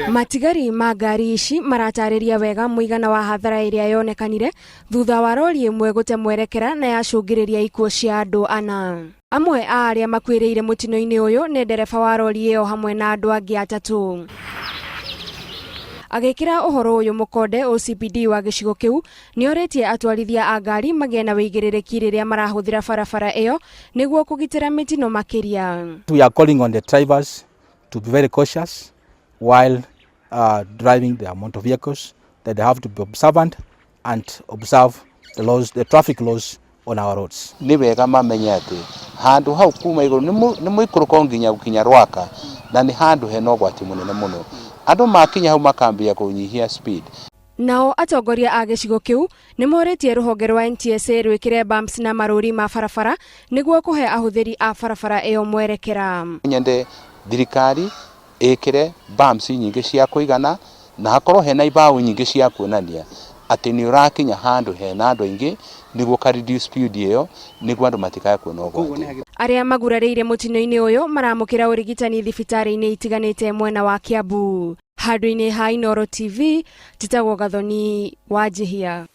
Matigari ma ngari ici maratariria wega muigana wa hathara iria yonekanire thutha wa rori imwe gute mwerekera na yacungiriria ikuo cia andu ana. Amwe a aria makwiriire mutino-ini uyu ni ndereba wa rori iyo hamwe na andu angi atatu. Agikira uhoro uyu mukonde OCPD wa gicigo kiu nioritie atwarithia a ngari magie na wigiririki riria marahuthira barabara iyo niguo kugitira mitino makiria. We are calling on the drivers to be very cautious while driving the amount of vehicles, that they have to be observant and observe the laws, the traffic laws on our roads. Ni wega mamenye ati handu hau kuma iguru ni muikuruko nginya gukinya Rwaka na ni handu hena ugwati munene muno. Andu makinya hau makambia kunyihia speed. Nao atongoria a gicigo kiu ni moritie ruhonge rwa NTSA rwikire bumps na maruri ma barabara niguo kuhe ahuthiri a barabara iyo mwerekera. Nyende thirikari ikire bumps nyingi cia kuigana na hakorwo hena ibau nyingi cia kuonania ati ni urakinya handu hena andu aingi niguo ka reduce speed iyo niguo andu matikae kuona ugwati. Aria magurariire mutino-ini uyu maramukira urigitani thibitari-ini itiganite mwena wa Kiambu. Handu-ini ha Inooro TV, Titagwo Gathoni wa Jihia.